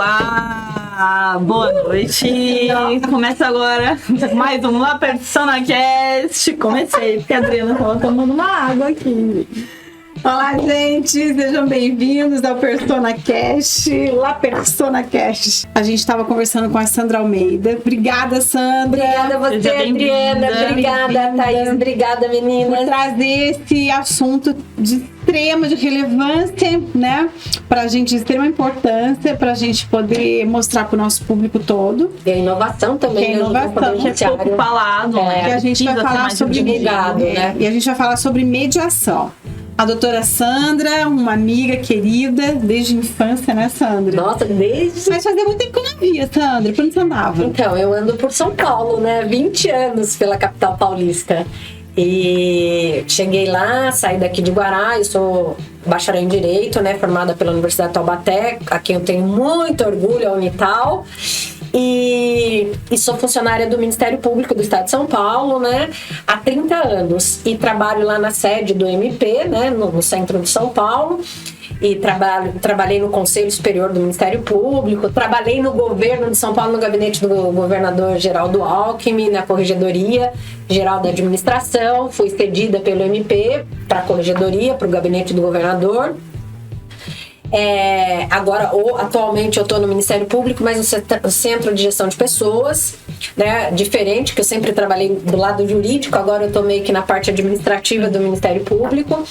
Olá, boa noite. Começa agora mais um La Persona Cast. Comecei, porque a Adriana estava tomando uma água aqui. Olá, gente, sejam bem-vindos ao Persona Cast, La Persona Cast. A gente estava conversando com a Sandra Almeida. Obrigada, Sandra. Obrigada a você, Adriana. Obrigada, Thaís. Obrigada, meninas. Por trazer esse assunto de extrema relevância, né? Pra gente, de extrema importância, pra gente poder mostrar pro nosso público todo. E a inovação também. Que é inovação, que é pouco falado, né? Que a gente vai falar sobre divulgado, né? E a gente vai falar sobre mediação. A doutora Sandra, uma amiga querida, desde a infância, né, Sandra? Nossa, desde... Mas fazia muito tempo que eu não via, Sandra. Por onde você andava? Então, eu ando por São Paulo, né? 20 anos pela capital paulista. E cheguei lá, saí daqui de Guará, eu sou bacharel em Direito, né? Formada pela Universidade de Taubaté, a quem eu tenho muito orgulho, a Unital. E sou funcionária do Ministério Público do Estado de São Paulo, né, há 30 anos. E trabalho lá na sede do MP, né, no centro de São Paulo. E trabalhei no Conselho Superior do Ministério Público, trabalhei no governo de São Paulo, no gabinete do governador Geraldo Alckmin, na Corregedoria Geral da Administração. Fui cedida pelo MP para a Corregedoria, para o gabinete do governador. Atualmente eu estou no Ministério Público, mas no Centro de Gestão de Pessoas, né, diferente, que eu sempre trabalhei do lado jurídico, agora eu estou meio que na parte administrativa do Ministério Público.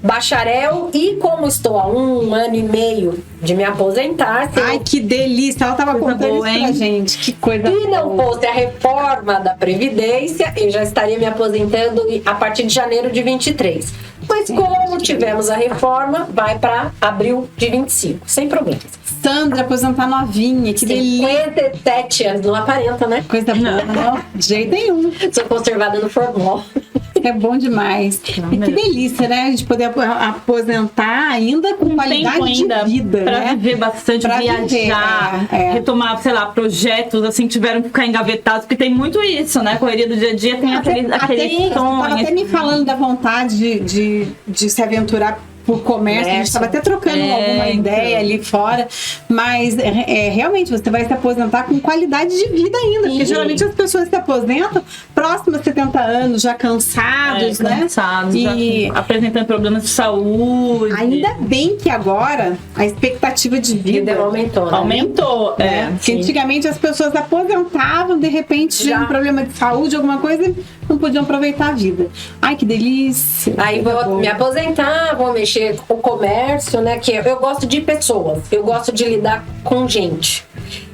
Bacharel, e como estou há 1 ano e meio de me aposentar... Ai, que delícia! Ela estava contando isso pra gente. Que coisa boa. Se não fosse a reforma da Previdência, eu já estaria me aposentando a partir de janeiro de 23. Mas como tivemos a reforma, vai para abril de 25, sem problemas. Sandra, aposentar novinha, que delícia. 57 anos, não aparenta, né? Coisa boa, não, de jeito nenhum. Sou conservada no formal. É bom demais. E que delícia, né? A gente poder aposentar ainda com qualidade de vida, pra né? Viver bastante, pra viajar, retomar, sei lá, projetos assim que tiveram que ficar engavetados, porque tem muito isso, né? Correria do dia a dia tem aquele sonho. Tava até me falando da vontade de se aventurar por comércio, a gente estava até trocando alguma ideia ali fora, mas realmente você vai se aposentar com qualidade de vida ainda, porque geralmente as pessoas se aposentam próximos a 70 anos, já cansados, né? Cansados, e já apresentando problemas de saúde. Ainda bem que agora a expectativa de vida aumentou, né? Aumentou, Porque antigamente as pessoas aposentavam, de repente tinha um problema de saúde, alguma coisa, não podiam aproveitar a vida. Ai, que delícia! Aí vou me aposentar, vou mexer com o comércio, né? Que eu gosto de pessoas, eu gosto de lidar com gente.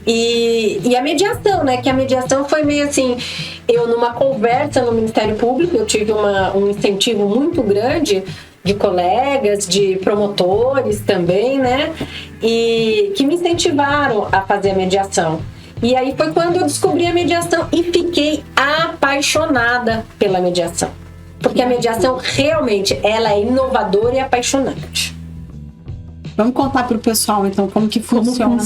E a mediação, né? Que a mediação foi meio assim, eu numa conversa no Ministério Público, eu tive um incentivo muito grande de colegas, de promotores também, né? E que me incentivaram a fazer a mediação. E aí foi quando eu descobri a mediação e fiquei apaixonada pela mediação. Porque a mediação realmente, ela é inovadora e apaixonante. Vamos contar pro pessoal, então, como que funciona.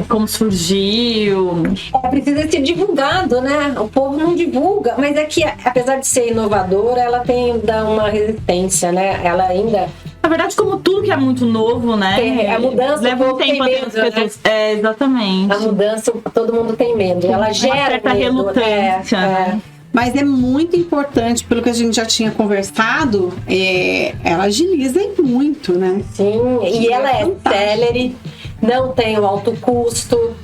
Como surgiu. Precisa ser divulgado, né? O povo não divulga, mas é que, apesar de ser inovadora, ela tem ainda uma resistência, né? Ela ainda... Na verdade, como tudo que é muito novo, né? A mudança, leva um tempo até as pessoas. Né? Exatamente. A mudança, todo mundo tem medo. Ela gera uma certa medo, relutância, né? Mas é muito importante, pelo que a gente já tinha conversado, ela agiliza muito, né? Sim, e ela é célere, não tem o alto custo.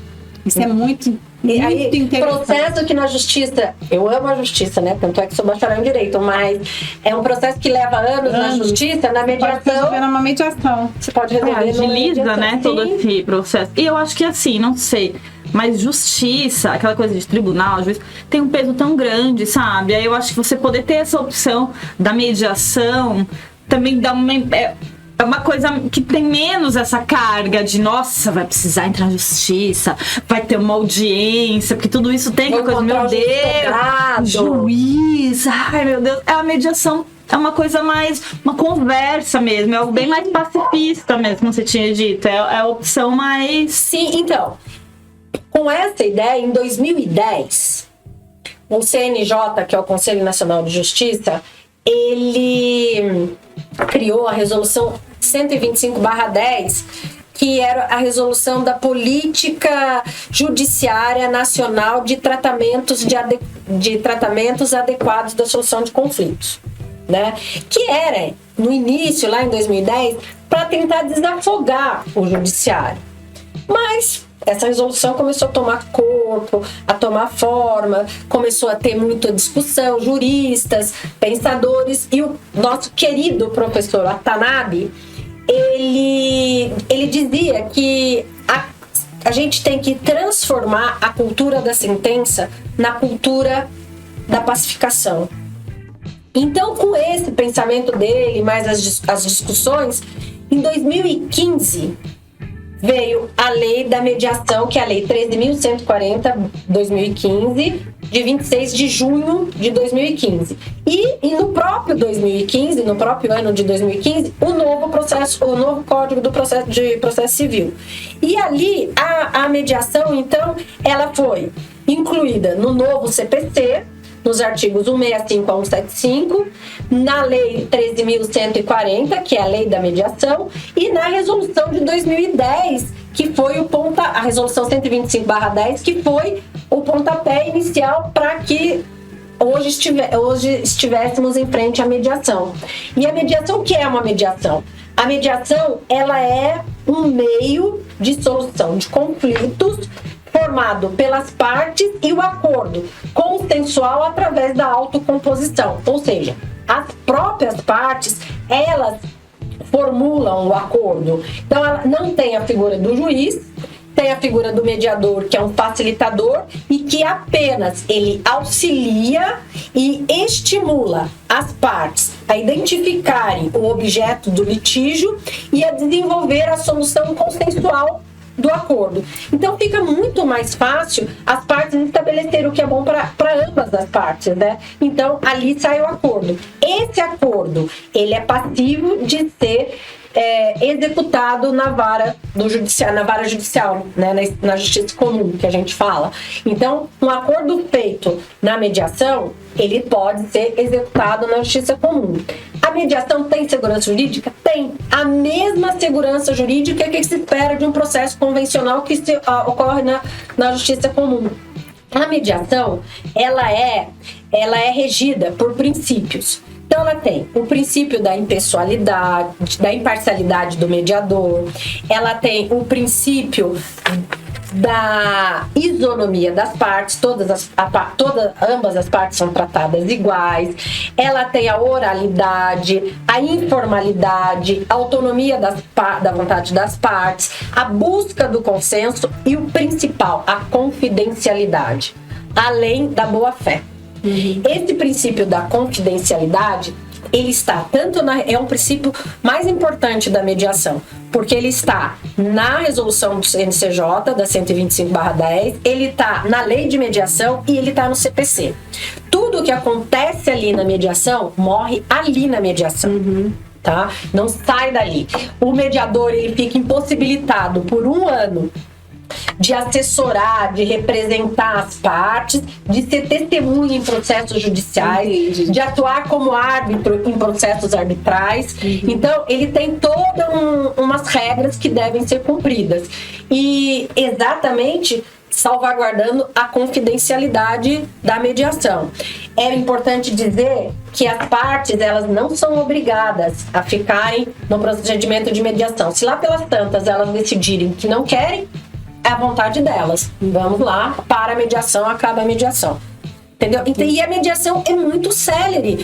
Isso é muito interessante. Processo que na justiça, eu amo a justiça, né? Tanto é que sou bacharel em Direito, mas é um processo que leva anos na justiça, na mediação. Pode uma mediação. Você pode resolver agiliza, né? Todo esse processo. E eu acho que assim, não sei... Mas justiça, aquela coisa de tribunal, juiz, tem um peso tão grande, sabe? Aí eu acho que você poder ter essa opção da mediação também dá uma coisa que tem menos essa carga de, nossa, vai precisar entrar na justiça, vai ter uma audiência, porque tudo isso tem que coisa, meu Deus, juiz, ai meu Deus, a mediação é uma coisa mais, uma conversa mesmo, é algo bem mais pacifista mesmo, como você tinha dito, é a opção mais... Sim, então... Com essa ideia, em 2010, o CNJ, que é o Conselho Nacional de Justiça, ele criou a resolução 125/10, que era a resolução da Política Judiciária Nacional de Tratamentos, de tratamentos adequados da solução de conflitos, né? Que era, no início, lá em 2010, para tentar desafogar o judiciário. Mas essa resolução começou a tomar corpo, a tomar forma, começou a ter muita discussão, juristas, pensadores, e o nosso querido professor Watanabe, ele dizia que a gente tem que transformar a cultura da sentença na cultura da pacificação. Então, com esse pensamento dele, mais as discussões, em 2015 veio a lei da mediação, que é a lei 13.140/2015, de 26 de junho de 2015. E no próprio 2015, no próprio ano de 2015, o novo Código de Processo Civil. E ali a mediação, então, ela foi incluída no novo CPC, nos artigos 165 a 175, na Lei 13.140, que é a Lei da Mediação, e na Resolução de 2010, que foi a Resolução 125/10, que foi o pontapé inicial para que hoje estivéssemos em frente à mediação. E a mediação, o que é uma mediação? A mediação, ela é um meio de solução de conflitos formado pelas partes e o acordo consensual através da autocomposição. Ou seja, as próprias partes, elas formulam o acordo. Então, ela não tem a figura do juiz, tem a figura do mediador, que é um facilitador e que apenas ele auxilia e estimula as partes a identificarem o objeto do litígio e a desenvolver a solução consensual do acordo. Então fica muito mais fácil as partes estabelecerem o que é bom para ambas as partes, né? Então ali sai o acordo. Esse acordo, ele é passivo de ser executado na vara judicial, né? Na justiça comum, que a gente fala. Então, um acordo feito na mediação, ele pode ser executado na justiça comum. A mediação tem segurança jurídica? Tem. A mesma segurança jurídica que se espera de um processo convencional que ocorre na justiça comum. A mediação, ela é regida por princípios. Então, ela tem o princípio da impessoalidade, da imparcialidade do mediador, ela tem o princípio da isonomia das partes, ambas as partes são tratadas iguais, ela tem a oralidade, a informalidade, a autonomia da vontade das partes, a busca do consenso e o principal, a confidencialidade, além da boa-fé. Esse princípio da confidencialidade, ele está é um princípio mais importante da mediação, porque ele está na resolução do CNCJ, da 125/10, ele está na lei de mediação e ele está no CPC. Tudo que acontece ali na mediação, morre ali na mediação. Tá? Não sai dali. O mediador, ele fica impossibilitado por 1 ano de assessorar, de representar as partes, de ser testemunha em processos judiciais, de atuar como árbitro em processos arbitrais. Então, ele tem todas umas regras que devem ser cumpridas. E exatamente salvaguardando a confidencialidade da mediação. É importante dizer que as partes, elas não são obrigadas a ficarem no procedimento de mediação. Se lá pelas tantas elas decidirem que não querem, é a vontade delas. Vamos lá, para a mediação, acaba a mediação. Entendeu? E a mediação é muito célere.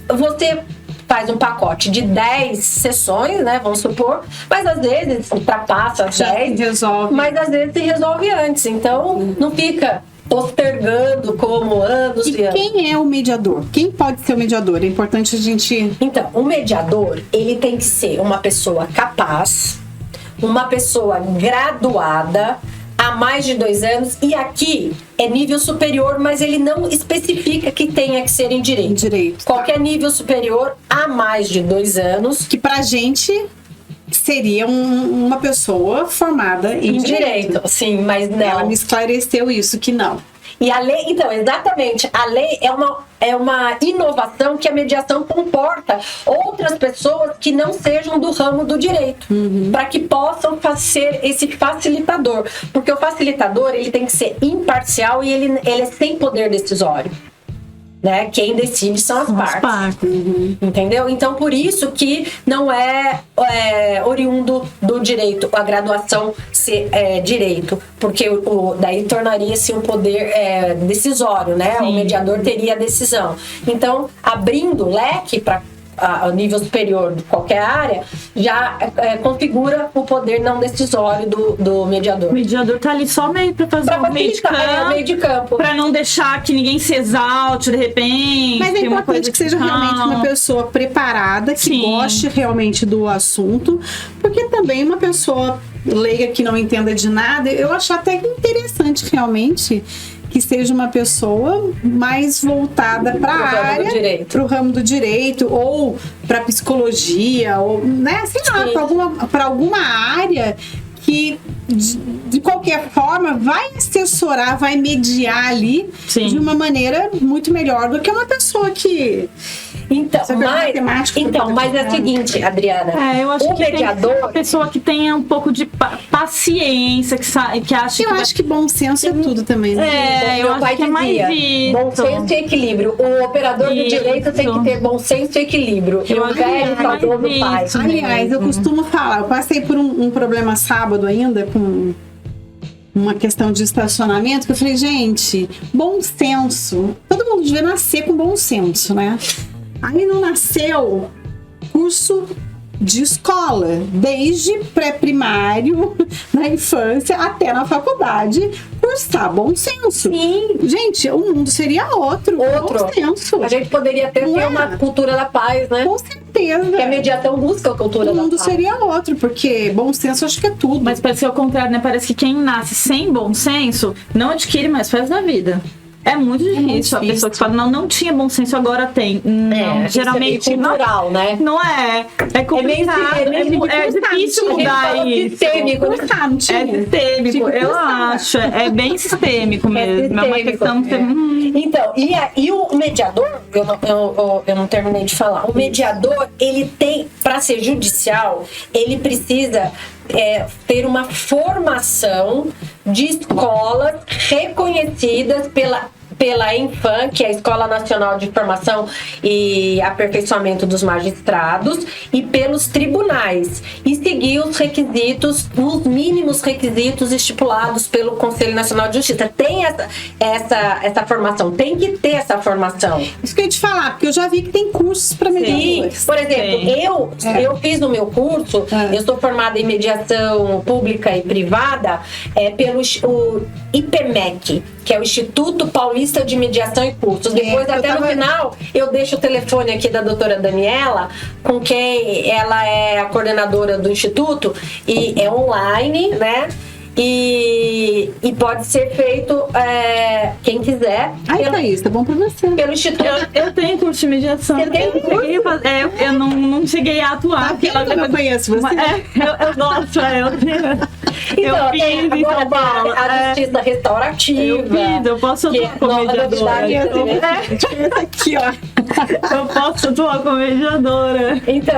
Você faz um pacote de 10 sessões, né? Vamos supor, mas às vezes ultrapassa as 10, resolve. Mas às vezes se resolve antes. Então, não fica postergando como anos e anos. Quem é o mediador? Quem pode ser o mediador? É importante a gente... Então, o mediador, ele tem que ser uma pessoa capaz, uma pessoa graduada há mais de 2 anos, e aqui é nível superior, mas ele não especifica que tenha que ser em direito. Qualquer nível superior há mais de 2 anos. Que pra gente seria uma pessoa formada em direito. Sim, mas não. Ela me esclareceu isso, que não. E a lei, então, exatamente, a lei é uma inovação que a mediação comporta outras pessoas que não sejam do ramo do direito, para que possam ser esse facilitador. Porque o facilitador, ele tem que ser imparcial e ele é sem poder decisório. Né? Quem decide são as partes. Entendeu? Então, por isso que não é oriundo do direito, a graduação ser direito, porque daí tornaria-se um poder decisório, né? Sim. O mediador teria a decisão. Então, abrindo leque para a nível superior de qualquer área, já configura o poder não decisório do mediador. O mediador tá ali só meio para fazer o meio de campo. Para não deixar que ninguém se exalte de repente. Mas é importante que seja realmente uma pessoa preparada, que goste realmente do assunto, porque também uma pessoa leiga que não entenda de nada, eu acho até interessante realmente que seja uma pessoa mais voltada para a área, para o ramo do direito, ou para psicologia, ou, né, sei lá, para alguma área que, de qualquer forma, vai assessorar, vai mediar ali de uma maneira muito melhor do que uma pessoa que... Mas é o seguinte, Adriana, eu acho o que mediador... tem uma pessoa que tenha um pouco de paciência, que acha eu acho que bom senso é tudo também, né? Eu acho que é mais isso. Bom senso e equilíbrio. O operador do direito tem que ter bom senso e equilíbrio. Aliás, eu costumo falar, eu passei por um problema sábado ainda com uma questão de estacionamento, que eu falei, gente, bom senso, todo mundo devia nascer com bom senso, né? Aí não nasceu curso de escola, desde pré-primário, na infância, até na faculdade, cursar bom senso. Sim. Gente, o mundo seria outro. Bom senso. A gente poderia ter uma cultura da paz, né? Com certeza. Que a mediação busca a cultura da paz. O mundo seria outro, porque bom senso acho que é tudo. Mas parece ser o contrário, né? Parece que quem nasce sem bom senso não adquire mais paz na vida. É muito difícil. A pessoa que fala, não tinha bom senso, agora tem. Não, geralmente. É cultural, né? Não é. É complicado. É difícil mudar isso. Sistêmico, né? É sistêmico, eu acho. É bem sistêmico mesmo. É uma questão de... Então, e o mediador, eu não terminei de falar. O mediador, ele tem, para ser judicial, ele precisa ter uma formação de escolas reconhecidas pela ENFAM, que é a Escola Nacional de Formação e Aperfeiçoamento dos Magistrados, e pelos tribunais, e seguir os requisitos, os mínimos requisitos estipulados pelo Conselho Nacional de Justiça. Tem essa formação, tem que ter essa formação. Isso que eu ia te falar, porque eu já vi que tem cursos para mediadores. Sim. Por exemplo, eu fiz no meu curso, eu sou formada em mediação pública e privada pelo IPMEC, que é o Instituto Paulista de Mediação e Cursos. Depois, no final, eu deixo o telefone aqui da doutora Daniela, com quem ela é a coordenadora do Instituto, e é online, né? E pode ser feito quem quiser. Isso, tá bom pra você. Pelo Instituto. Eu tenho curso de mediação. Você tem eu não cheguei a atuar. Eu conheço você. Eu gosto, Então, tem agora a justiça restaurativa. Eu posso atuar como mediadora. Aqui, ó. Eu posso atuar como mediadora. Então,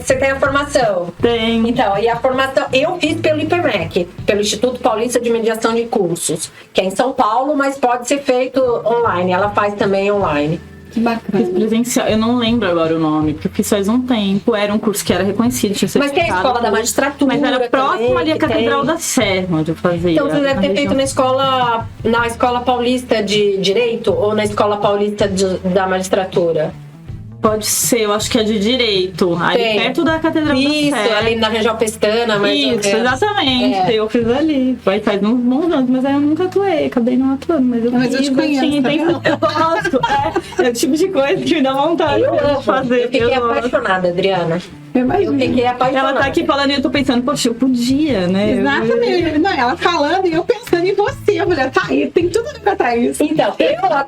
você tem a formação? Tem. Então, e a formação eu fiz pelo IPMEC, pelo Instituto Paulista de Mediação de Cursos, que é em São Paulo, mas pode ser feito online. Ela faz também online. Que bacana. Fiz presencial. Eu não lembro agora o nome, porque eu fiz faz um tempo. Era um curso que era reconhecido. Tinha mas tem a Escola da Magistratura. Mas era próximo ali à Catedral da Sé, onde eu fazia. Então você deve ter feito na Escola Paulista de Direito ou na Escola Paulista da Magistratura? Pode ser, eu acho que é de Direito. Ali perto da Catedral da Sé. Isso, ali na região Pestana. Isso, exatamente. Eu fiz ali. Faz uns bons anos, mas aí eu nunca atuei. Acabei não atuando, mas eu te conheço, eu gosto. É o tipo de coisa que me dá vontade de fazer. Eu fiquei apaixonada, Adriana. Eu fiquei apaixonada. Ela tá aqui falando e eu tô pensando, poxa, eu podia, né? Exatamente. Não, ela falando e eu pensando em você. Eu falei, Thaís, tem tudo a ver com a Thaís. Então,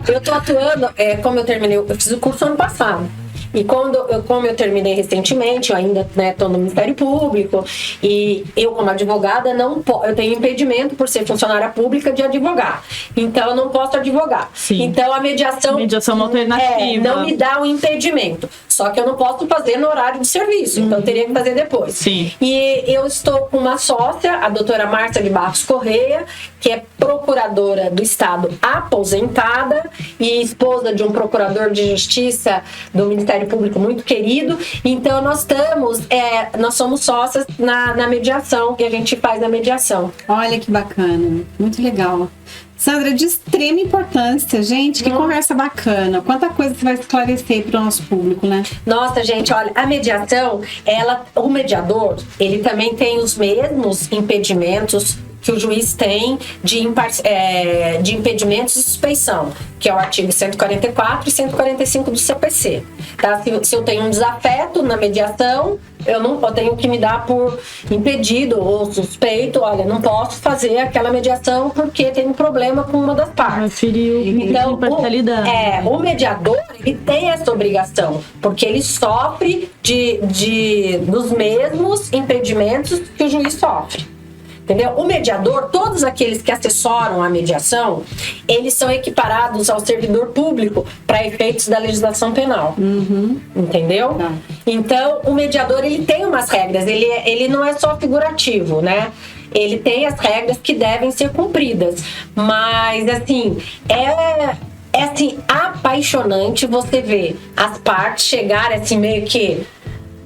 eu tô atuando, como eu terminei, eu fiz o curso ano passado. E como eu terminei recentemente, eu ainda estou no Ministério Público, e eu, como advogada, eu tenho impedimento por ser funcionária pública de advogar. Então, eu não posso advogar. Sim. Então, a mediação é uma alternativa. não me dá o impedimento. Só que eu não posso fazer no horário de serviço. Então, eu teria que fazer depois. Sim. E eu estou com uma sócia, a doutora Márcia de Barros Correia, que é procuradora do Estado aposentada e esposa de um procurador de justiça do Ministério Público muito querido. Então, nós somos sócias na mediação, que a gente faz a mediação. Olha que bacana, muito legal. Sandra, de extrema importância, gente, que conversa bacana. Quanta coisa você vai esclarecer para o nosso público, né? Nossa, gente, olha, a mediação, o mediador, ele também tem os mesmos impedimentos que o juiz tem de impedimentos de suspeição, que é o artigo 144 e 145 do CPC. Tá? Se eu tenho um desafeto na mediação, eu tenho que me dar por impedido ou suspeito, olha, não posso fazer aquela mediação porque tem um problema com uma das partes. Então, o mediador, ele tem essa obrigação, porque ele sofre dos mesmos impedimentos que o juiz sofre. Entendeu? O mediador, todos aqueles que assessoram a mediação, eles são equiparados ao servidor público para efeitos da legislação penal. Entendeu? Tá. Então, o mediador, ele tem umas regras, ele não é só figurativo, né? Ele tem as regras que devem ser cumpridas. Mas, assim, é assim, apaixonante você ver as partes chegarem assim, meio que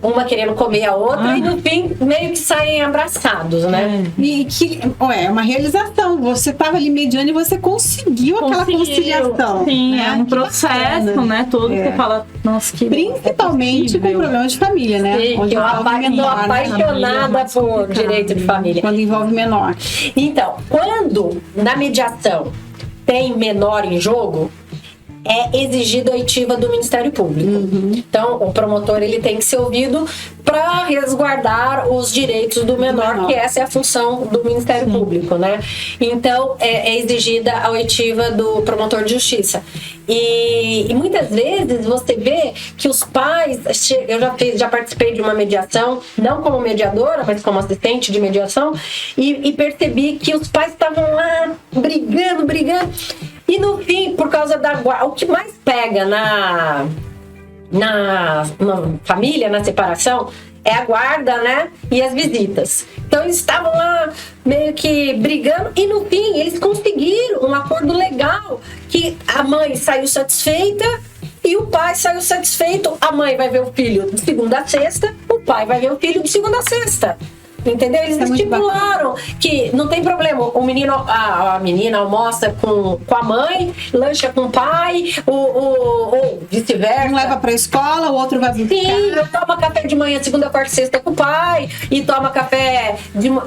uma querendo comer a outra e no fim meio que saem abraçados, né? E que é uma realização. Você estava ali mediando e você conseguiu aquela conciliação. Sim, né? É um processo, né? Todo que você fala, nossa, que principalmente com problemas de família, né? Sim, onde eu sou apaixonada por direito de família. Quando envolve menor. Então, quando na mediação tem menor em jogo, é exigida a oitiva do Ministério Público. Então, o promotor, ele tem que ser ouvido para resguardar os direitos do menor, que essa é a função do Ministério Público, né? Então, é exigida a oitiva do promotor de justiça. E muitas vezes você vê que os pais... Eu já participei de uma mediação, não como mediadora, mas como assistente de mediação, e percebi que os pais estavam lá brigando. E no fim, por causa da guarda, o que mais pega na família, na separação, é a guarda, né? E as visitas. Então eles estavam lá meio que brigando e no fim eles conseguiram um acordo legal que a mãe saiu satisfeita e o pai saiu satisfeito. A mãe vai ver o filho de segunda a sexta, o pai vai ver o filho de segunda a sexta. Entendeu? Eles estipularam que não tem problema. O menino, a menina almoça com a mãe, lancha com o pai, ou vice-versa. Um leva pra escola, o outro vai buscar. Sim, toma café de manhã, segunda, quarta e sexta com o pai, e toma café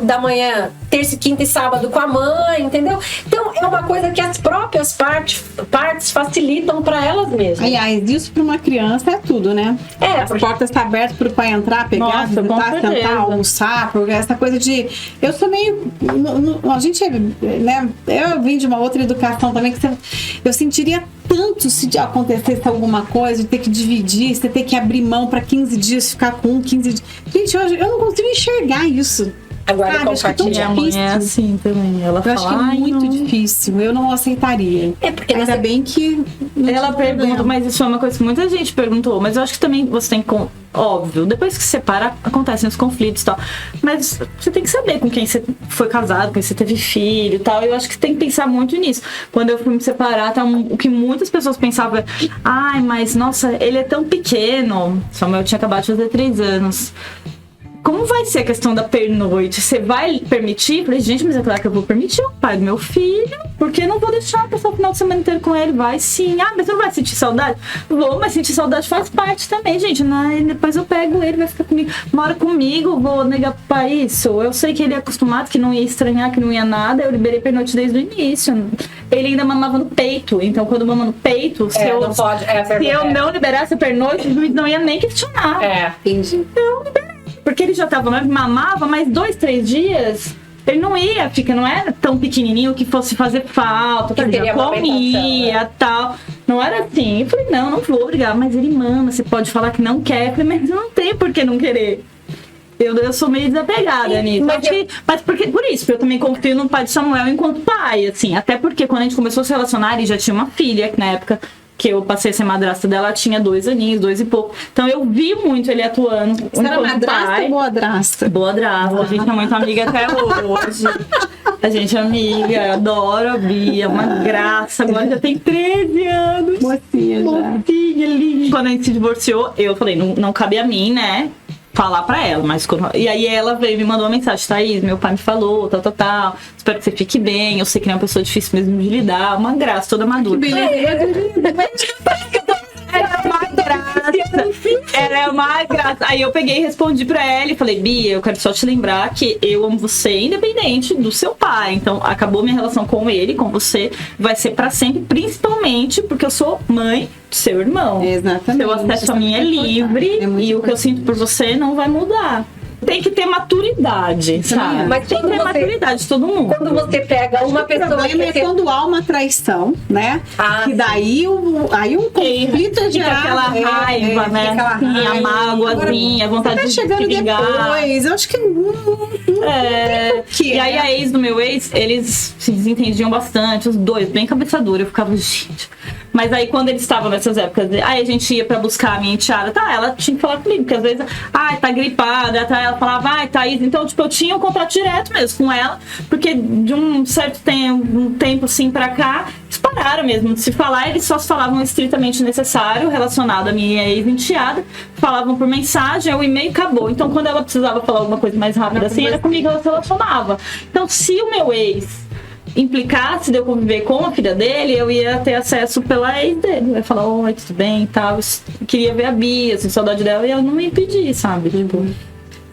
da manhã, terça, quinta e sábado com a mãe, entendeu? Então, é uma coisa que as próprias partes facilitam pra elas mesmas. Aliás, isso pra uma criança é tudo, né? As portas estão abertas pro pai entrar, pegar, visitar, sentar, almoçar, essa coisa de... Eu sou meio... A gente, né? Eu vim de uma outra educação também, que eu sentiria tanto se acontecesse alguma coisa, de ter que dividir, você ter que abrir mão para 15 dias, ficar com 15 dias. Gente, eu não consigo enxergar isso. Agora compartilhar. Minha mãe é assim também. Ela fala, acho que é muito difícil. Eu não aceitaria. Porque ainda bem que... Ela pergunta, mas isso é uma coisa que muita gente perguntou. Mas eu acho que também você tem que... Óbvio, depois que se separa, acontecem os conflitos e tal. Mas você tem que saber com quem você foi casado, com quem você teve filho e tal. Eu acho que tem que pensar muito nisso. Quando eu fui me separar, o que muitas pessoas pensavam é... Ai, mas nossa, ele é tão pequeno. Samuel tinha acabado de fazer 3 anos. Como vai ser a questão da pernoite? Você vai permitir? Eu falei, gente, mas é claro que eu vou permitir o pai do meu filho, porque eu não vou deixar passar o final de semana inteiro com ele. Vai sim. Ah, mas você não vai sentir saudade? Vou, mas sentir saudade faz parte também, gente. Né? Depois eu pego ele, vai ficar comigo, mora comigo, vou negar pro pai isso. Eu sei que ele é acostumado, que não ia estranhar, que não ia nada. Eu liberei pernoite desde o início. Ele ainda mamava no peito. Então, quando mama no peito, se eu não liberasse a pernoite, o juiz não ia nem questionar. Entendi. Eu liberei. Porque ele já tava, mamava mais 2, 3 dias, Ele não ia ficar, não era tão pequenininho que fosse fazer falta, Que teria comia, né? tal. Não era assim. Eu falei, não vou brigar, mas ele mama, você pode falar que não quer. Eu falei, mas não tem por que não querer. Eu sou meio desapegada nisso. Mas por isso, porque eu também confio no pai de Samuel enquanto pai, assim. Até porque quando a gente começou a se relacionar, ele já tinha uma filha, que na época que eu passei a ser madrasta dela, ela tinha 2 aninhos, 2 e pouco. Então eu vi muito ele atuando. Você era madrasta ou boadrasta? Boadrasta. A gente é muito amiga até hoje. A gente é amiga, adoro a Bia, uma graça. Agora já tem 13 anos. Mocinha já. Mocinha, linda. Quando a gente se divorciou, eu falei, não cabe a mim, né? Falar pra ela, mas e aí ela veio e me mandou uma mensagem: Thaís, meu pai me falou, tal, espero que você fique bem, eu sei que não é uma pessoa difícil mesmo de lidar, uma graça, toda madura. Ela é uma graça. Aí eu peguei e respondi pra ela e falei: Bia, eu quero só te lembrar que eu amo você independente do seu pai. Então acabou minha relação com ele, com você, vai ser pra sempre, principalmente porque eu sou mãe do seu irmão. Exatamente. Seu acesso a mim é livre e o que eu sinto por você não vai mudar. Tem que ter maturidade, sabe? Mas tem que ter maturidade de todo mundo. Quando você pega uma pessoa... O problema é quando há uma traição, né? Que daí aí um conflito é fica aquela raiva, né? Aquela raiva. A mágoazinha, a vontade de chegando ligar. depois. Eu acho que E aí a ex do meu ex, eles se desentendiam bastante, os dois, bem cabeça dura. Eu ficava, gente... Mas aí quando eles estavam nessas épocas, aí a gente ia pra buscar a minha enteada, ela tinha que falar comigo, porque às vezes, tá gripada, ela falava, Thaís, então, tipo, eu tinha um contato direto mesmo com ela, porque de um certo tempo assim pra cá, eles pararam mesmo de se falar, eles só se falavam estritamente necessário, relacionado à minha ex-enteada, falavam por mensagem, o e-mail acabou. Então, quando ela precisava falar alguma coisa mais rápida assim, era comigo ela se relacionava. Então, se o meu ex implicasse de eu conviver com a filha dele, eu ia ter acesso pela ex dele. Eu ia falar, oi, tudo bem e tal. Eu queria ver a Bia, assim, saudade dela, e ela não me impedir, sabe? Tipo...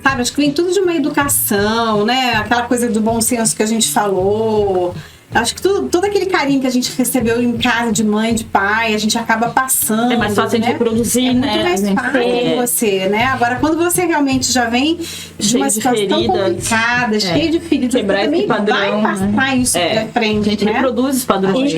Sabe, acho que vem tudo de uma educação, né? Aquela coisa do bom senso que a gente falou. Acho que todo aquele carinho que a gente recebeu em casa de mãe, de pai, a gente acaba passando. É mais fácil de reproduzir, né? É muito mais fácil você, né? Agora, quando você realmente já vem de uma situação complicada, cheia de feridas, quebrar esse padrão, vai passar isso pra frente, a gente reproduz os padrões.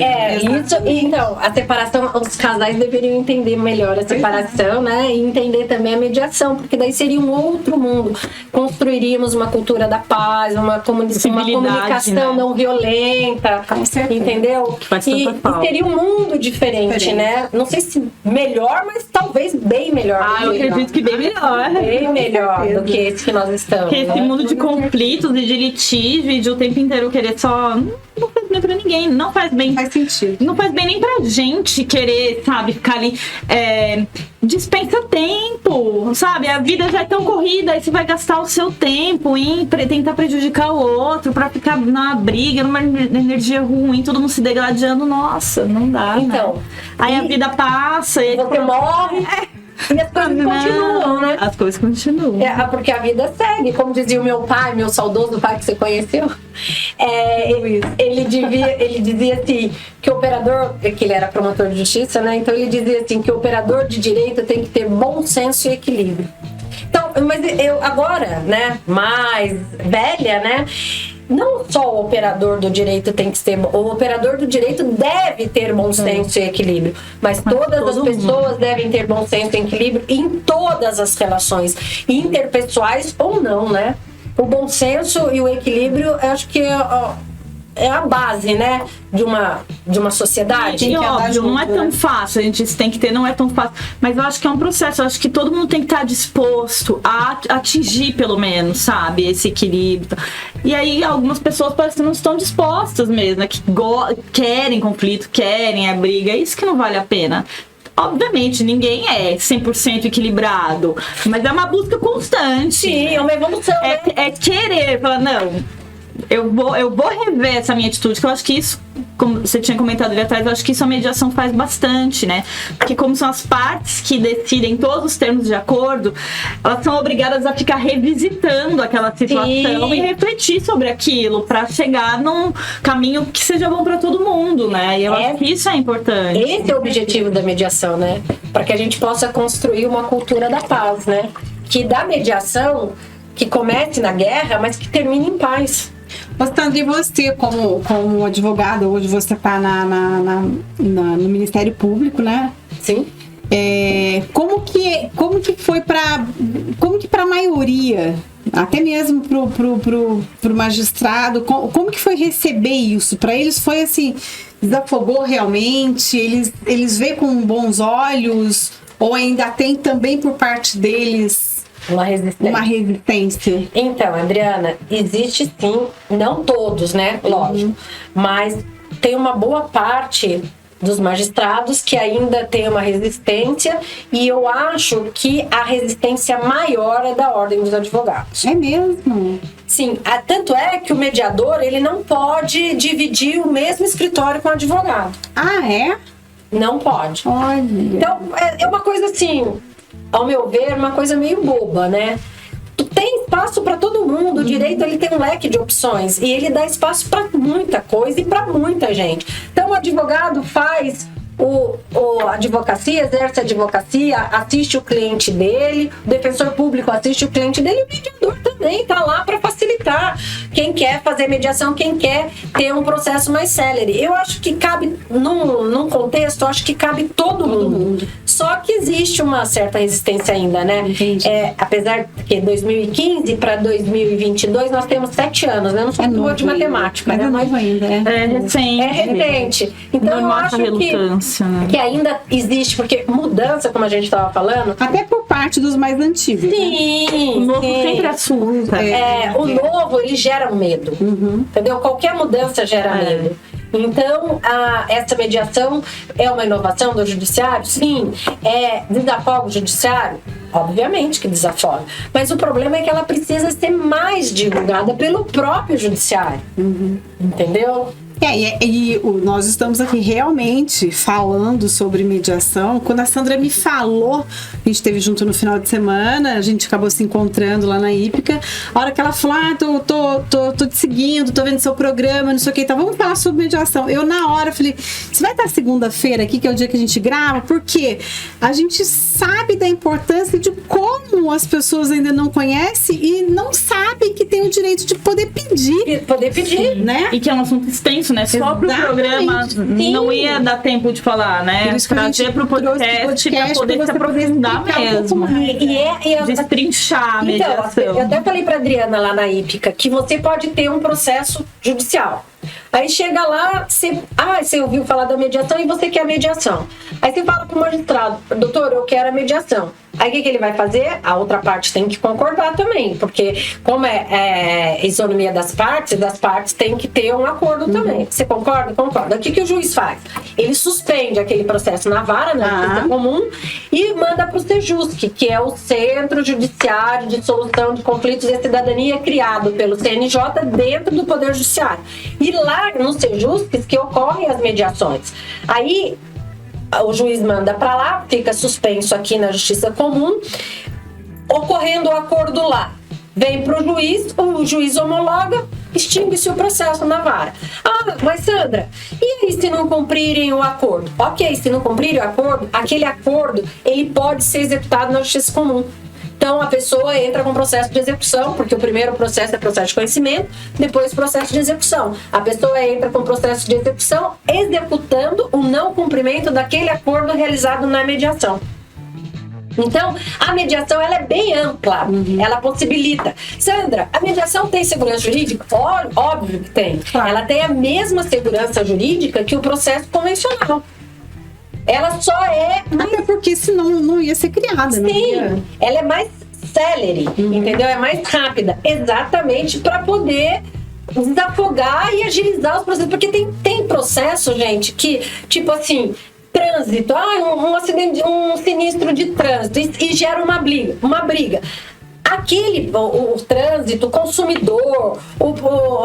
Então, a separação, os casais deveriam entender melhor a separação, né? E entender também a mediação, porque daí seria um outro mundo. Construiríamos uma cultura da paz, uma comunicação não violenta. Entendeu? E teria um mundo diferente, né? Não sei se melhor, mas talvez bem melhor. Eu acredito que bem melhor. Bem melhor do que esse que nós estamos. Porque esse mundo de conflitos e de litígio e de o tempo inteiro querer só... Não faz bem pra ninguém, não faz bem. Faz sentido. Não faz bem nem pra gente querer, sabe, ficar ali. Dispensa tempo, sabe? A vida já é tão corrida, aí você vai gastar o seu tempo em tentar prejudicar o outro, pra ficar numa briga, numa energia ruim, todo mundo se degladiando. Nossa, não dá, então, né? Aí a vida passa e você morre. E as coisas continuam, né? As coisas continuam. Porque a vida segue. Como dizia o meu pai, meu saudoso pai que você conheceu, ele dizia assim, que o operador, que ele era promotor de justiça, né? Então ele dizia assim, que o operador de direito tem que ter bom senso e equilíbrio. Então, mas eu agora, né, mais velha, né? Não só o operador do direito tem que ter... O operador do direito deve ter bom senso e equilíbrio. Mas todas as pessoas devem ter bom senso e equilíbrio em todas as relações, interpessoais ou não, né? O bom senso e o equilíbrio, eu acho que é a base, né? De uma sociedade. E óbvio, não é tão fácil, a gente tem que ter, não é tão fácil. Mas eu acho que é um processo, eu acho que todo mundo tem que estar disposto a atingir, pelo menos, sabe, esse equilíbrio. E aí algumas pessoas parecem que não estão dispostas mesmo, né? Que querem conflito, querem a briga, é isso que não vale a pena. Obviamente, ninguém é 100% equilibrado, mas é uma busca constante. Sim, é uma evolução, né? É querer, falar, não... Eu vou rever essa minha atitude, que eu acho que isso, como você tinha comentado ali atrás, eu acho que isso a mediação faz bastante, né? Porque como são as partes que decidem todos os termos de acordo, elas são obrigadas a ficar revisitando aquela situação e refletir sobre aquilo para chegar num caminho que seja bom para todo mundo, né? E eu acho que isso é importante. Esse é o objetivo da mediação, né? Para que a gente possa construir uma cultura da paz, né? Que da mediação, que comece na guerra, mas que termine em paz. Sandra, e você como advogada, hoje você está no Ministério Público, né? Sim. Como que foi para a maioria, até mesmo pro magistrado, como que foi receber isso? Para eles foi assim, desafogou realmente? Eles veem com bons olhos? Ou ainda tem também por parte deles uma resistência? Então, Adriana, existe sim, não todos, né? Lógico. Mas tem uma boa parte dos magistrados que ainda tem uma resistência, e eu acho que a resistência maior é da Ordem dos Advogados. É mesmo? Sim, tanto é que o mediador, ele não pode dividir o mesmo escritório com o advogado. Ah, é? Não pode. Olha. Então, é uma coisa assim, ao meu ver, uma coisa meio boba, né? Tu tem espaço para todo mundo, o direito ele tem um leque de opções e ele dá espaço para muita coisa e para muita gente. Então o advogado faz a advocacia, exerce a advocacia, assiste o cliente dele, o defensor público assiste o cliente dele, e o mediador também está lá para facilitar quem quer fazer mediação, quem quer ter um processo mais célere. Eu acho que cabe, num contexto, eu acho que cabe todo mundo. Só que existe uma certa resistência ainda, né? Apesar que 2015 para 2022 nós temos 7 anos, né? Não sou boa de matemática, mas né? é novo ainda, É recente. É recente. Então eu acho que ainda existe, porque mudança, como a gente estava falando... Até por parte dos mais antigos. Sim, né? O novo sempre assusta. O novo, ele gera um medo. Entendeu? Qualquer mudança gera medo. Então, essa mediação é uma inovação do judiciário? Sim. Desafoga o judiciário? Obviamente que desafoga. Mas o problema é que ela precisa ser mais divulgada pelo próprio judiciário. Entendeu? Nós estamos aqui realmente falando sobre mediação. Quando a Sandra me falou, a gente esteve junto no final de semana, a gente acabou se encontrando lá na Hípica. A hora que ela falou, tô te seguindo, tô vendo seu programa, não sei o que, então vamos falar sobre mediação. Eu na hora falei, você vai estar segunda-feira aqui, que é o dia que a gente grava, porque a gente sabe da importância de como as pessoas ainda não conhecem e não sabem que tem o direito de poder pedir. Né? E que é um assunto extenso, né? Só pro programa não ia dar tempo de falar, né? Trazer pro podcast pra poder se aprofundar mesmo. Destrinchar a mediação. Eu até falei pra Adriana lá na Hípica que você pode ter um processo judicial. Aí chega lá, você ouviu falar da mediação e você quer a mediação. Aí você fala pro magistrado, doutor, eu quero a mediação. Aí o que ele vai fazer? A outra parte tem que concordar também, porque como é isonomia das partes têm que ter um acordo também. Você concorda? Concorda. O que o juiz faz? Ele suspende aquele processo na vara, na justiça comum, e manda pro Sejusc, que é o Centro Judiciário de Solução de Conflitos e Cidadania, criado pelo CNJ dentro do Poder Judiciário. E lá no Sejusc que ocorrem as mediações. Aí o juiz manda para lá, fica suspenso aqui na Justiça Comum, ocorrendo o acordo lá. Vem para o juiz homologa, extingue-se o processo na vara. Mas Sandra, e aí se não cumprirem o acordo? Ok, se não cumprirem o acordo, aquele acordo ele pode ser executado na Justiça Comum. Então a pessoa entra com processo de execução, porque o primeiro processo é processo de conhecimento, depois processo de execução. A pessoa entra com processo de execução executando o não cumprimento daquele acordo realizado na mediação. Então, a mediação ela é bem ampla, ela possibilita. Sandra, a mediação tem segurança jurídica? Óbvio que tem. Ela tem a mesma segurança jurídica que o processo convencional. Ela só até porque senão não ia ser criada. Sim, ela é mais célere, entendeu? É mais rápida, exatamente para poder desafogar e agilizar os processos. Porque tem processo, gente, que, tipo assim, trânsito, um acidente, um sinistro de trânsito e gera uma briga. O trânsito, o consumidor,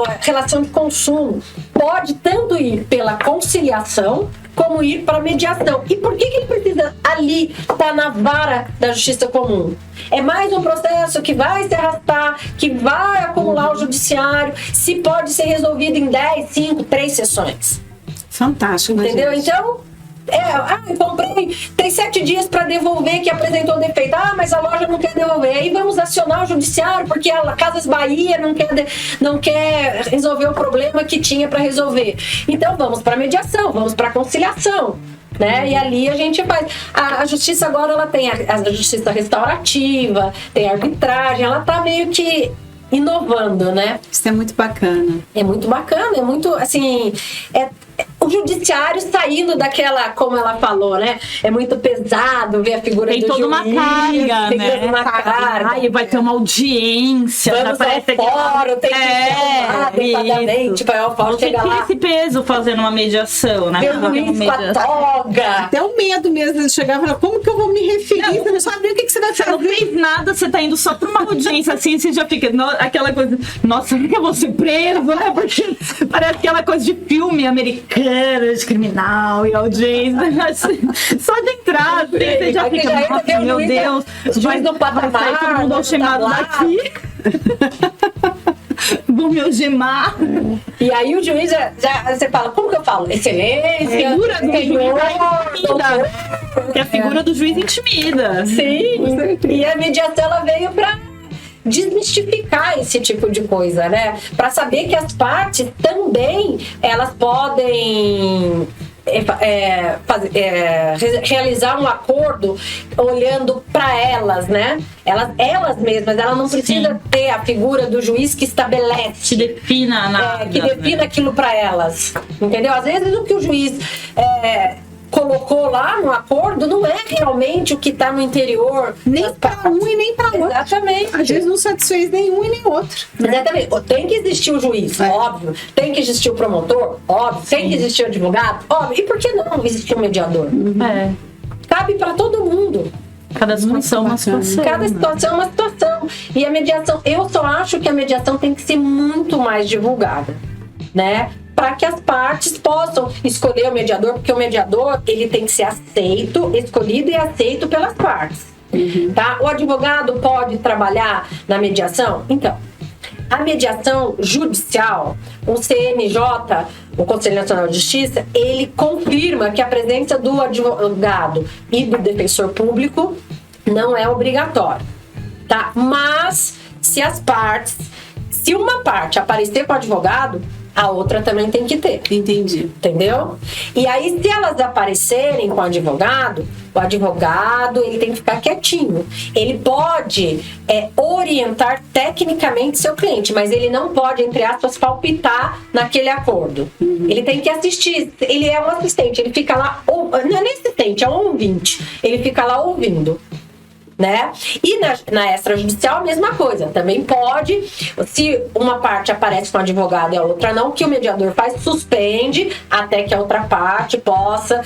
a relação de consumo pode tanto ir pela conciliação como ir para a mediação. E por que ele precisa ali estar na vara da Justiça Comum? É mais um processo que vai se arrastar, que vai acumular o judiciário, se pode ser resolvido em 10, 5, 3 sessões. Fantástico, entendeu? Gente. Então, Eu comprei, tem 7 dias para devolver que apresentou defeito. Mas a loja não quer devolver. Aí vamos acionar o judiciário porque a Casas Bahia não quer resolver o problema que tinha para resolver. Então vamos para mediação, vamos para conciliação. Né? E ali a gente faz. A justiça agora ela tem a justiça restaurativa, tem a arbitragem, ela tá meio que inovando, né? Isso é muito bacana. É muito bacana, é muito, assim, o judiciário saindo daquela, como ela falou, né? É muito pesado ver a figura tem do toda juiz. Uma carga, tem né? toda uma carga. Ai, vai ter uma audiência. Vamos ao fórum, tem que ir adequadamente. Tipo, o fórum Você chega tem lá. esse peso fazendo uma mediação, né? Meu juiz com a toga. Até o medo mesmo de chegar e falar, como que eu vou me referir? Você não sabe nem o que você vai fazer. Você não fez nada, você tá indo só pra uma audiência assim, você já fica aquela coisa, nossa, será que eu vou ser preso, né? Porque parece aquela coisa de filme americano, de criminal e audiência. Só de entrar, assim, você já fica, nossa, meu Deus, vai sair todo mundo algemado daqui. Vão me algemar. E aí o juiz já você fala, como que eu falo? Excelência, a figura do senhor, juiz porque a figura do juiz intimida. Sim, e a mediação ela veio pra desmistificar esse tipo de coisa, né? Para saber que as partes também elas podem realizar um acordo olhando para elas, né? Elas mesmas, ela não precisa ter a figura do juiz que estabelece, que defina nada, que defina aquilo para elas, entendeu? Às vezes o que o juiz colocou lá no acordo não é realmente o que está no interior. Nem para um e nem para outro. Exatamente. Às vezes não satisfez nenhum e nem outro. Exatamente. Tem que existir o juiz, óbvio. Tem que existir o promotor, óbvio. Tem que existir o advogado, óbvio. E por que não existir um mediador? Cabe para todo mundo. Cada situação é uma situação. Cada situação é uma situação. E a mediação, eu só acho que a mediação tem que ser muito mais divulgada, né? Para que as partes possam escolher o mediador, porque o mediador ele tem que ser aceito, escolhido e aceito pelas partes. Tá? O advogado pode trabalhar na mediação? Então, a mediação judicial, o CNJ, o Conselho Nacional de Justiça, ele confirma que a presença do advogado e do defensor público não é obrigatória, tá? Mas se uma parte aparecer com o advogado, a outra também tem que ter. Entendi. Entendeu? E aí, se elas aparecerem com o advogado ele tem que ficar quietinho. Ele pode orientar tecnicamente seu cliente, mas ele não pode, entre aspas, palpitar naquele acordo. Ele tem que assistir. Ele é um assistente, ele fica lá, não é nem assistente, é um ouvinte. Ele fica lá ouvindo. Né? E na extrajudicial a mesma coisa, também pode, se uma parte aparece com o advogado e a outra não, o que o mediador faz, suspende até que a outra parte possa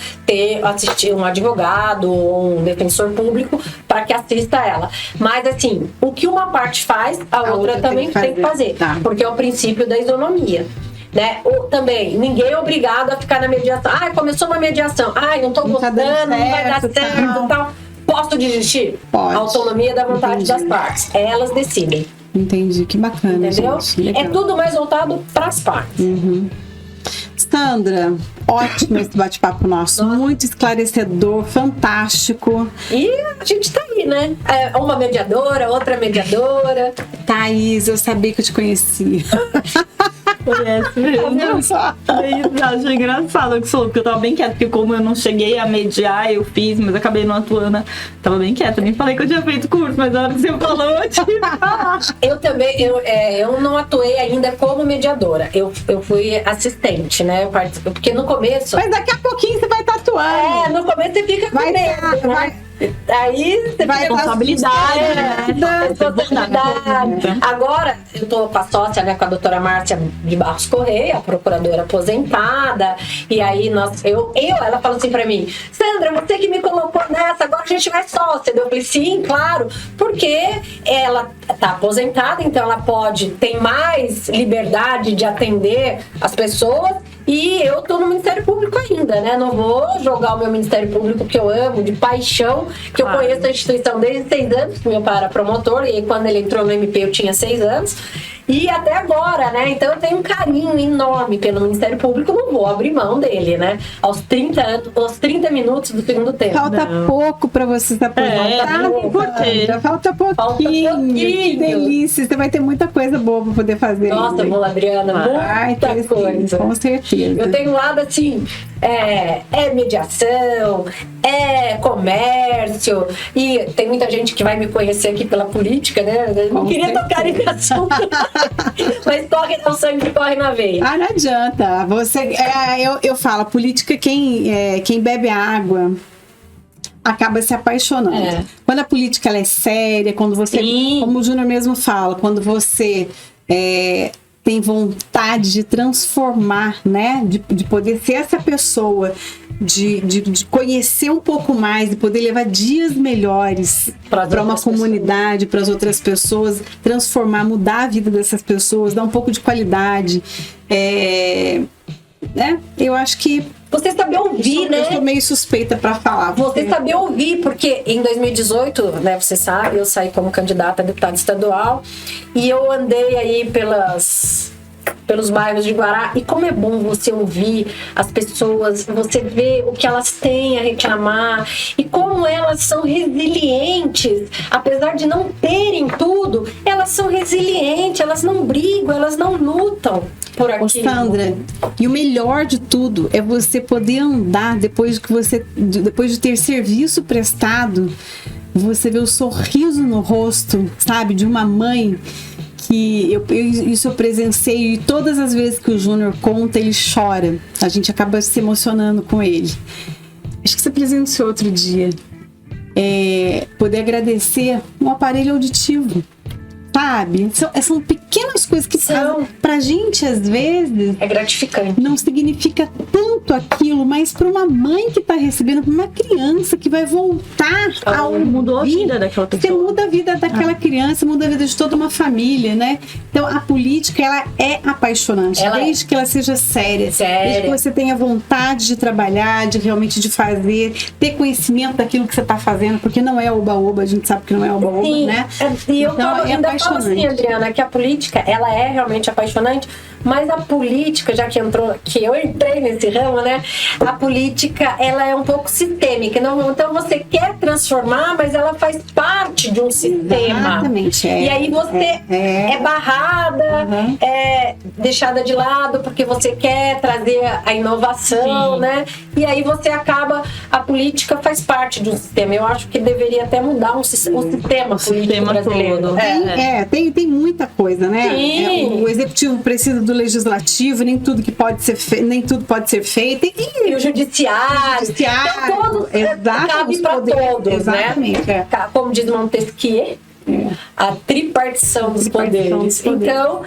assistir um advogado ou um defensor público para que assista ela. Mas assim, o que uma parte faz, a outra também tem que fazer, tá. Porque é o princípio da isonomia. Né? Ou, também, ninguém é obrigado a ficar na mediação. Começou uma mediação, não tô gostando, não vai dar certo, tal. Posso desistir? Pode. A autonomia da vontade das partes. Elas decidem. Entendi, que bacana. Entendeu? Gente. É tudo mais voltado para as partes. Sandra, ótimo esse bate-papo nosso. Muito esclarecedor, fantástico. E a gente tá aí, né? Uma mediadora, outra mediadora. Thaís, eu sabia que eu te conhecia. Conhece mesmo. Eu acho engraçado que eu tava bem quieta, porque como eu não cheguei a mediar, eu fiz, mas acabei não atuando. Tava bem quieta, nem falei que eu tinha feito curso, mas na hora que você falou, eu tive que falar. Eu também, eu não atuei ainda como mediadora. Eu fui assistente, né? Porque no começo. Mas daqui a pouquinho você vai estar atuando. No começo você fica com medo, né? Aí você vai responsabilidade, responsabilidade. Agora eu tô com a sócia, né, com a doutora Márcia de Barros Correia, a procuradora aposentada. E aí ela falou assim pra mim: Sandra, você que me colocou nessa, agora a gente vai sócia. Eu falei: sim, claro, porque ela tá aposentada, então ela tem mais liberdade de atender as pessoas. E eu tô no Ministério Público ainda, né? Não vou jogar o meu Ministério Público, que eu amo, de paixão, que eu conheço a instituição desde 6 anos, que meu pai era promotor, e aí quando ele entrou no MP eu tinha 6 anos. E até agora, né? Então eu tenho um carinho enorme pelo Ministério Público, não vou abrir mão dele, né? Aos 30 minutos do segundo tempo. Falta pouco pra você se aposentar. Falta pouquinho. Que delícia. Você vai ter muita coisa boa pra poder fazer. Nossa, amor, Adriana, muita coisa. Com certeza. Eu tenho um lado assim, mediação, comércio, e tem muita gente que vai me conhecer aqui pela política, né? Eu não queria tocar nesse assunto, mas o sangue corre na veia. Não adianta. Eu falo, a política, quem bebe água acaba se apaixonando. Quando a política ela é séria, quando você, como o Júnior mesmo fala, quando você tem vontade de transformar, né? De poder ser essa pessoa, de conhecer um pouco mais, de poder levar dias melhores para uma comunidade, para as outras pessoas, transformar, mudar a vida dessas pessoas, dar um pouco de qualidade. Né? Eu acho que você saber ouvir, né? Eu sou meio suspeita para falar. Você saber ouvir, porque em 2018, né, você sabe, eu saí como candidata a deputada estadual e eu andei aí pelos bairros de Guará, e como é bom você ouvir as pessoas, você ver o que elas têm a reclamar e como elas são resilientes, apesar de não terem tudo, elas são resilientes, elas não brigam, elas não lutam por aquilo. Sandra, e o melhor de tudo é você poder andar depois de ter serviço prestado, você vê o sorriso no rosto, sabe, de uma mãe que isso eu presenciei, e todas as vezes que o Júnior conta, ele chora. A gente acaba se emocionando com ele. Acho que você presenciou outro dia. Poder agradecer um aparelho auditivo. Sabe? São pequenas coisas que são, pra gente, às vezes, é gratificante. Não significa tanto aquilo, mas para uma mãe que tá recebendo, para uma criança que vai voltar mudou a vida daquela pessoa. Você muda a vida daquela criança, muda a vida de toda uma família, né? Então a política, ela é apaixonante, desde que ela seja séria, desde que você tenha vontade de trabalhar, de realmente de fazer, ter conhecimento daquilo que você tá fazendo, porque não é oba-oba, a gente sabe que não é oba-oba, né? E eu ainda falo assim, Adriana, que a política, ela é realmente apaixonante, mas a política, já que eu entrei nesse ramo, né? A política, ela é um pouco sistêmica. Então você quer transformar, mas ela faz parte de um sistema. Exatamente. E aí você é barrada, é deixada de lado, porque você quer trazer a inovação, né? E aí você acaba... A política faz parte de um sistema. Eu acho que deveria até mudar o sistema político brasileiro. Todo. Tem muita coisa, né? O executivo precisa do legislativo, nem tudo pode ser feito. E o judiciário. Então, todos cabe para todos, exatamente, né? Como diz Montesquieu, a tripartição dos poderes. Então,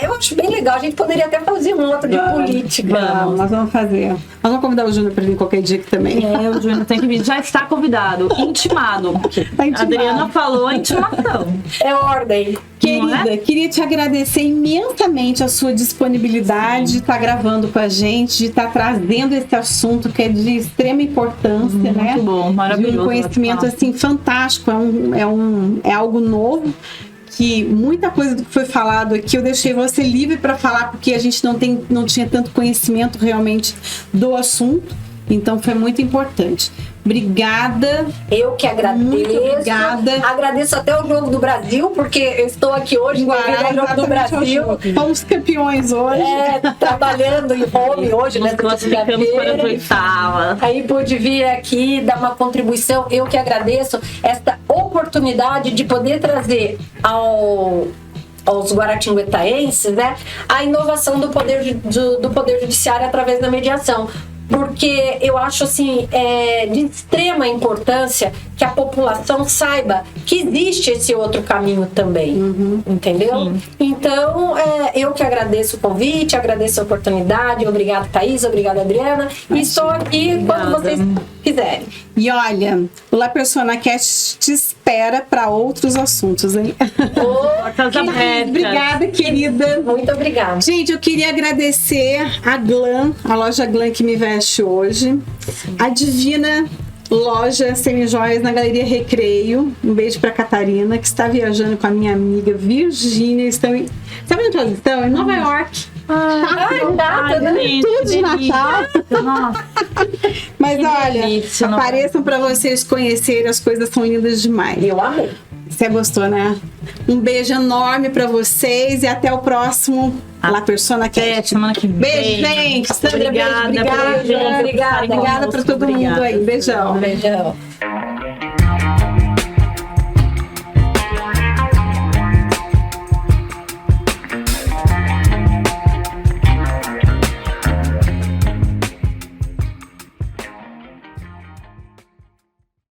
eu acho bem legal. A gente poderia até fazer um outro de política. Nós vamos fazer. Nós vamos convidar o Júnior para vir qualquer dia aqui também. O Júnior tem que vir. Já está convidado. Intimado. A Adriana falou a intimação. É ordem. Querida, queria te agradecer imensamente a sua disponibilidade de estar gravando com a gente, de estar trazendo esse assunto que é de extrema importância, né? Muito bom, maravilhoso. De um conhecimento assim fantástico, é algo novo, que muita coisa do que foi falado aqui eu deixei você livre para falar, porque a gente não tinha tanto conhecimento realmente do assunto. Então foi muito importante. Obrigada. Eu que agradeço. Muito obrigada. Agradeço até o Jogo do Brasil, porque eu estou aqui hoje no Jogo do Brasil. Fomos campeões hoje. Trabalhando em home hoje, né? Classificamos para a oitava. Aí pude vir aqui dar uma contribuição. Eu que agradeço esta oportunidade de poder trazer aos guaratinguetaenses, né, a inovação do poder judiciário através da mediação. Porque eu acho assim, de extrema importância que a população saiba que existe esse outro caminho também, entendeu? Sim. Então, eu que agradeço o convite, agradeço a oportunidade, obrigada Thaís, obrigada Adriana, e estou aqui quando vocês quiserem. E olha, o La Persona Cast te espera para outros assuntos, hein? Obrigada, querida. Muito obrigada. Gente, eu queria agradecer a Glam, a loja Glam que me veste hoje, a Divina loja Semijoias na Galeria Recreio. Um beijo pra Catarina, que está viajando com a minha amiga Virgínia. Sabe onde elas estão? Em Nova York. Tudo de Natal. Nossa. Mas Que olha, delícia, apareçam para vocês conhecerem, as coisas são lindas demais. Eu amei. Você gostou, né? Um beijo enorme para vocês e até o próximo La Persona Cast. Semana que vem. Beijo, gente. Sandra, Obrigada, beijo, obrigada. Obrigada Obrigada para todo mundo aí. Beijão. Beijão.